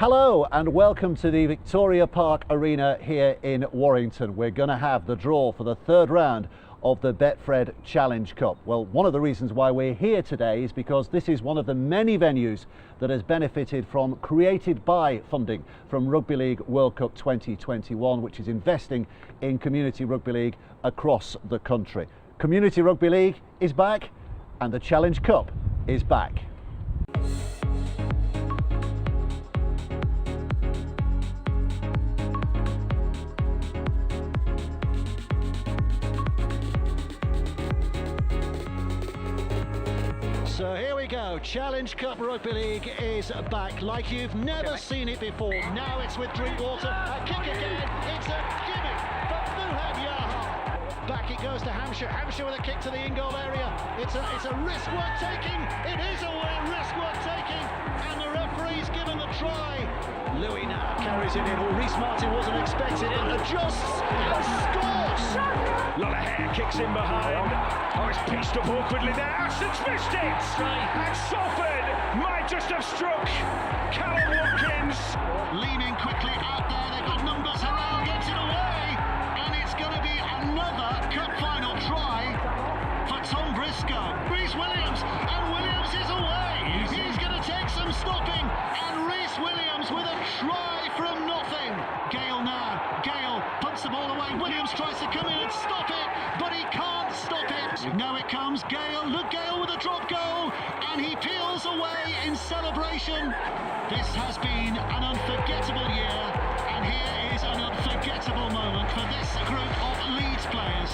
Hello and welcome to the Victoria Park Arena here in Warrington. We're going to have the draw for the third round of the Betfred Challenge Cup. Well, one of the reasons why we're here today is because this is one of the many venues that has benefited from Created By funding from Rugby League World Cup 2021, which is investing in community rugby league across the country. Community Rugby League is back and the Challenge Cup is back. So here we go, Challenge Cup Rugby League is back like you've never seen it before. Now it's with Drinkwater, a kick again, it's a gimme for Fuhad Yaha. Back it goes to Hampshire, Hampshire with a kick to the in-goal area. It's a risk worth taking, it is a risk worth taking, and the referee's given the try. Louis now carries it in, Reece Martin wasn't expected, it adjusts and scores! Lollahair kicks in behind. Oh, it's pitched up awkwardly there. Ashton's missed it! And Salford might just have struck Callum Watkins. Leaning quickly out there, they've got numbers around, gets it away, and it's going to be another cup final try for Tom Briscoe. Rhys Williams, and Williams is away. He's going to take some stopping, and Rhys Williams with a try from nothing. Gale now, Gale punts the ball away, Williams tries to come in and stop it, but he can't stop it. Now it comes, Gale, look, Gale with a drop goal, and he peels away in celebration. This has been an unforgettable year, and here is an unforgettable moment for this group of Leeds players.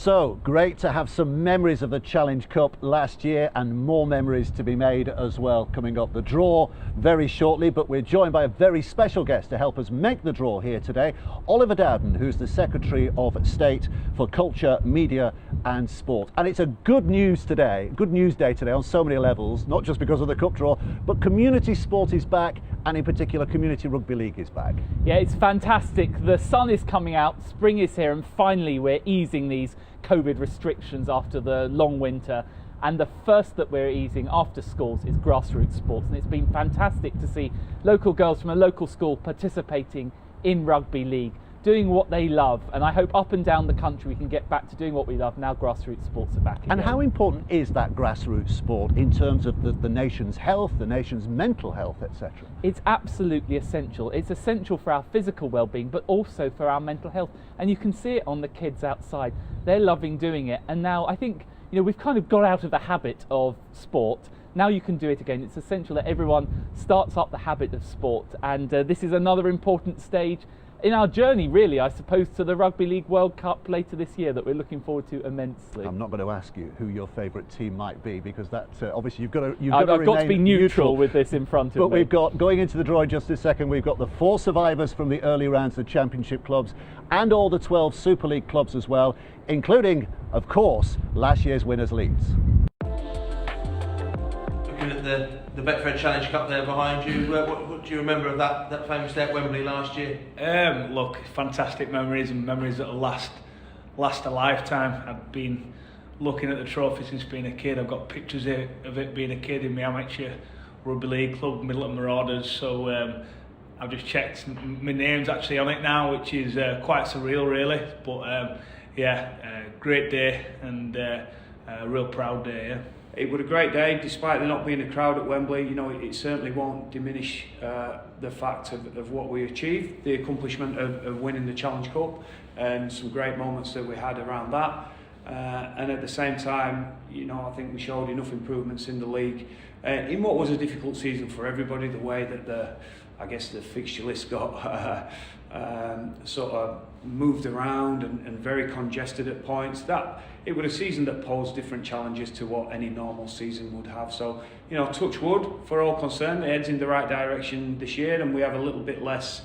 So great to have some memories of the Challenge Cup last year and more memories to be made as well coming up. The draw very shortly, but we're joined by a very special guest to help us make the draw here today, Oliver Dowden, who's the Secretary of State for Culture, Media and Sport. And it's a good news day today on so many levels, not just because of the cup draw, but community sport is back, and in particular Community Rugby League is back. Yeah, it's fantastic. The sun is coming out, spring is here, and finally we're easing these COVID restrictions after the long winter. And the first that we're easing after schools is grassroots sports, and it's been fantastic to see local girls from a local school participating in rugby league, doing what they love, and I hope up and down the country we can get back to doing what we love now grassroots sports are back again. And how important is that grassroots sport in terms of the nation's health, the nation's mental health, etc.? It's absolutely essential. It's essential for our physical well-being, but also for our mental health, and you can see it on the kids outside. They're loving doing it, and now I think we've kind of got out of the habit of sport. Now you can do it again. It's essential that everyone starts up the habit of sport, and this is another important stage in our journey, really, I suppose, to the Rugby League World Cup later this year that we're looking forward to immensely. I'm not going to ask you who your favourite team might be, because that obviously I've got to be neutral with this in front of me. But we've got, going into the draw in just a second, we've got the 4 survivors from the early rounds of the Championship clubs and all the 12 Super League clubs as well, including, of course, last year's winners Leeds. Looking at the Betfred Challenge Cup there behind you, what do you remember of that famous day at Wembley last year? Look, fantastic memories, and memories that'll last a lifetime. I've been looking at the trophy since being a kid. I've got pictures of it being a kid in my amateur rugby league club, Middleton Marauders. So I've just checked, my name's actually on it now, which is quite surreal, really. But great day, and a real proud day. Yeah. It was a great day, despite there not being a crowd at Wembley. It certainly won't diminish the fact of what we achieved, the accomplishment of winning the Challenge Cup, and some great moments that we had around that. And at the same time, I think we showed enough improvements in the league in what was a difficult season for everybody. The way that the fixture list got sort of moved around and very congested at points. That it was a season that posed different challenges to what any normal season would have. So, touch wood for all concerned, it heads in the right direction this year, and we have a little bit less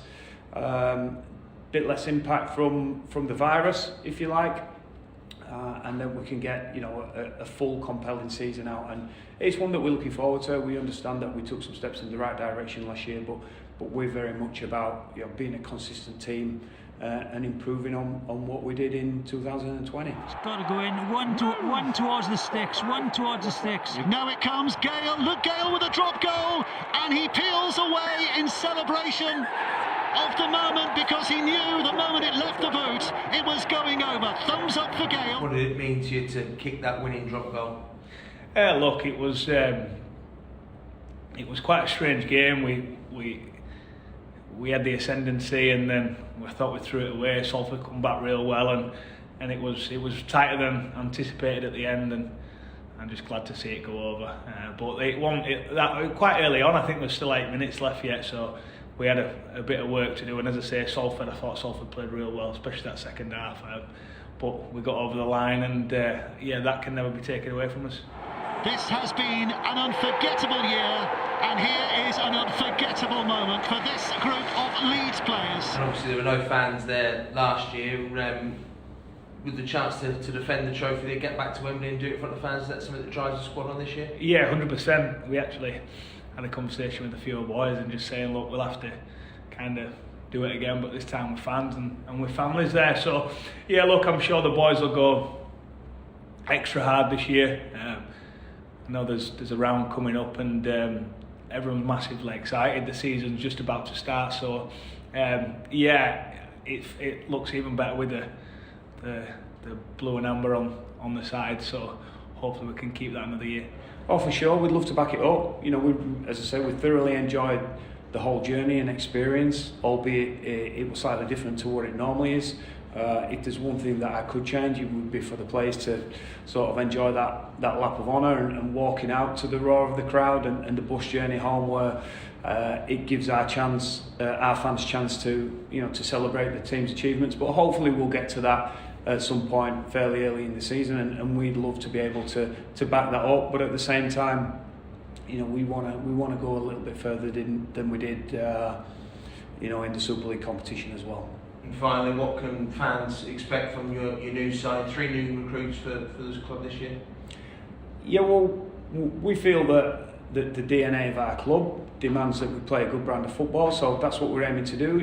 impact from the virus, if you like. And then we can get a full compelling season out, and it's one that we're looking forward to. We understand that we took some steps in the right direction last year, but we're very much about being a consistent team, and improving on what we did in 2020. It's got to go in, one towards the sticks, one towards the sticks. Now it comes, Gale, look, Gale with a drop goal, and he peels away in celebration of the moment, because he knew the moment it left the boot, it was going over. Thumbs up for Gale. What did it mean to you to kick that winning drop goal? Look, it was quite a strange game. We had the ascendancy, and then we thought we threw it away. Salford come back real well, and it was tighter than anticipated at the end, and I'm just glad to see it go over. But that quite early on. I think there's still 8 minutes left yet, so we had a bit of work to do. And as I say, I thought Salford played real well, especially that second half. But we got over the line, and that can never be taken away from us. This has been an unforgettable year, and here is an unforgettable moment for this group of Leeds players. And obviously there were no fans there last year. With the chance to defend the trophy, they get back to Wembley and do it in front of fans. Is that something that drives the squad on this year? Yeah, 100%. We actually had a conversation with a few boys and just saying, look, we'll have to kind of do it again, but this time with fans and with families there. So yeah, look, I'm sure the boys will go extra hard this year. I know there's a round coming up, and everyone's massively excited. The season's just about to start, so it looks even better with the blue and amber on the side. So hopefully we can keep that another year. Oh, for sure, we'd love to back it up. You know, as I say, we thoroughly enjoyed the whole journey and experience, albeit it was slightly different to what it normally is. If there's one thing that I could change, it would be for the players to sort of enjoy that lap of honour and walking out to the roar of the crowd and the bus journey home, where it gives our fans chance to celebrate the team's achievements. But hopefully we'll get to that at some point fairly early in the season, and we'd love to be able to back that up. But at the same time, we want to go a little bit further than we did in the Super League competition as well. And finally, what can fans expect from your new side? 3 new recruits for this club this year? Yeah, well, we feel that the DNA of our club demands that we play a good brand of football, so that's what we're aiming to do.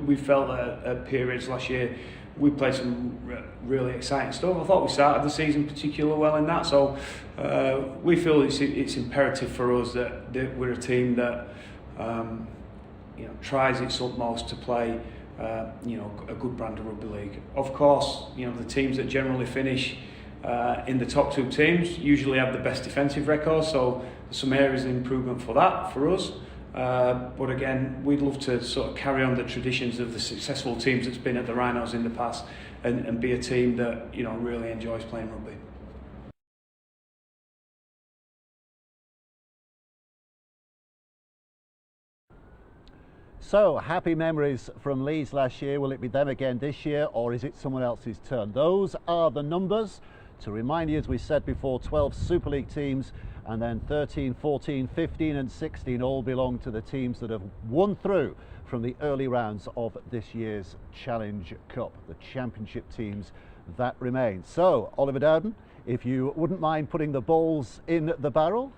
We felt that at periods last year we played some really exciting stuff. I thought we started the season particularly well in that, so we feel it's imperative for us that we're a team that tries its utmost to play a good brand of rugby league. Of course, the teams that generally finish in the top 2 teams usually have the best defensive records, so there's some areas of improvement for us. But again, we'd love to sort of carry on the traditions of the successful teams that's been at the Rhinos in the past, and be a team that really enjoys playing rugby. So, happy memories from Leeds last year. Will it be them again this year, or is it someone else's turn? Those are the numbers. To remind you, as we said before, 12 Super League teams, and then 13, 14, 15 and 16 all belong to the teams that have won through from the early rounds of this year's Challenge Cup, the championship teams that remain. So, Oliver Dowden, if you wouldn't mind putting the balls in the barrel,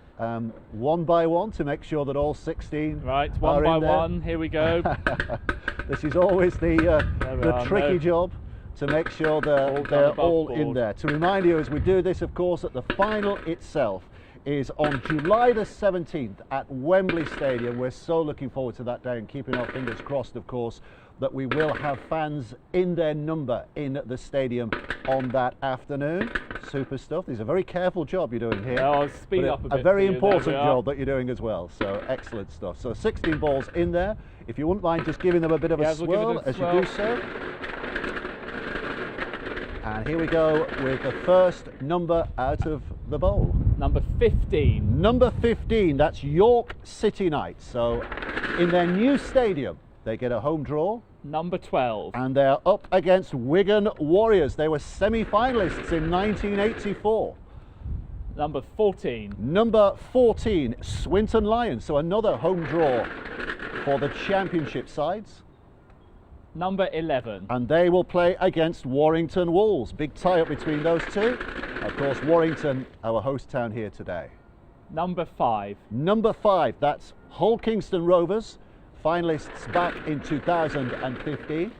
one by one, to make sure that all 16 right, one by one, here we go. This is always the tricky job, to make sure they're all in there. To remind you, as we do this, of course, that the final itself is on July the 17th at Wembley Stadium. We're so looking forward to that day, and keeping our fingers crossed, of course, that we will have fans in their number in the stadium on that afternoon. Super stuff. There's a very careful job you're doing here. I'll speed up a bit. A very important job that you're doing as well. So excellent stuff. So 16 balls in there. If you wouldn't mind just giving them a bit of a swirl as you do so. And here we go with the first number out of the bowl. Number 15. Number 15, that's York City Knights. So in their new stadium, they get a home draw. Number 12. And they're up against Wigan Warriors. They were semi-finalists in 1984. Number 14. Number 14, Swinton Lions. So another home draw for the championship sides. Number 11. And they will play against Warrington Wolves. Big tie-up between those two. Of course, Warrington, our host town here today. Number 5. Number 5, that's Hull Kingston Rovers, finalists back in 2015.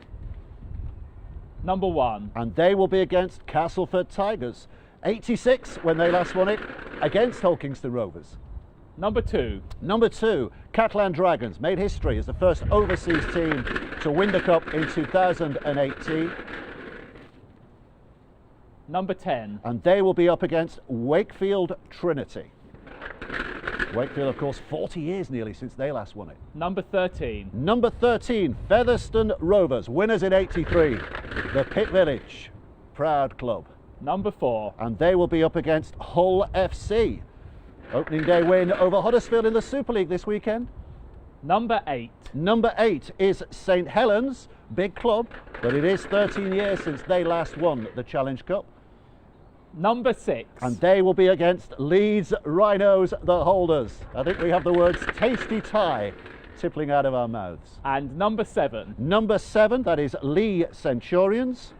Number 1. And they will be against Castleford Tigers. 86 when they last won it against Hull Kingston Rovers. Number 2. Number 2, Catalan Dragons made history as the first overseas team to win the cup in 2018. Number 10. And they will be up against Wakefield Trinity. Wakefield, of course, 40 years nearly since they last won it. Number 13. Number 13, Featherstone Rovers, winners in 83. The Pit Village, proud club. Number 4. And they will be up against Hull FC. Opening day win over Huddersfield in the Super League this weekend. Number 8. Number 8 is St Helens, big club, but it is 13 years since they last won the Challenge Cup. Number 6. And they will be against Leeds Rhinos, the holders. I think we have the words tasty tie tippling out of our mouths. And number 7. Number 7, that is Lee Centurions.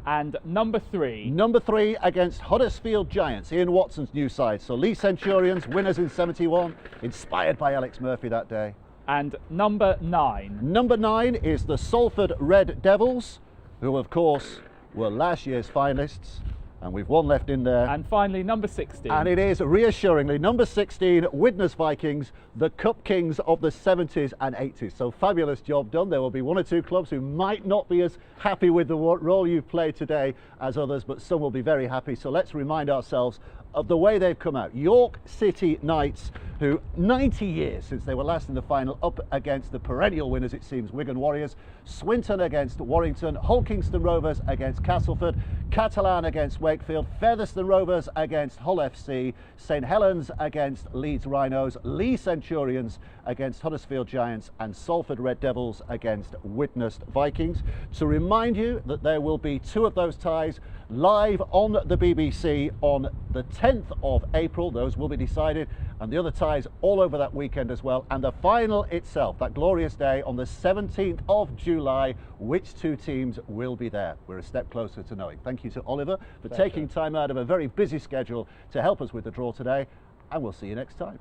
And number 3. Number 3 against Huddersfield Giants, Ian Watson's new side. So Lee Centurions, winners in 71, inspired by Alex Murphy that day. And number 9. Number 9 is the Salford Red Devils, who of course were last year's finalists, and we've one left in there. And finally number 16. And it is reassuringly number 16, Widnes Vikings, the Cup Kings of the 70s and 80s. So fabulous job done. There will be 1 or 2 clubs who might not be as happy with the role you've played today as others, but some will be very happy. So let's remind ourselves of the way they've come out. York City Knights, who 90 years since they were last in the final, up against the perennial winners, it seems, Wigan Warriors. Swinton against Warrington, Hull Kingston Rovers against Castleford, Catalan against Wakefield, Featherstone Rovers against Hull FC, St Helens against Leeds Rhinos, Lee Centurions against Huddersfield Giants, and Salford Red Devils against Widnes Vikings. To remind you that there will be 2 of those ties live on the BBC on the 10th of April. Those will be decided, and the other ties all over that weekend as well. And the final itself, that glorious day on the 17th of July, which 2 teams will be there? We're a step closer to knowing. Thank you to Oliver for taking time out of a very busy schedule to help us with the draw today, and we'll see you next time.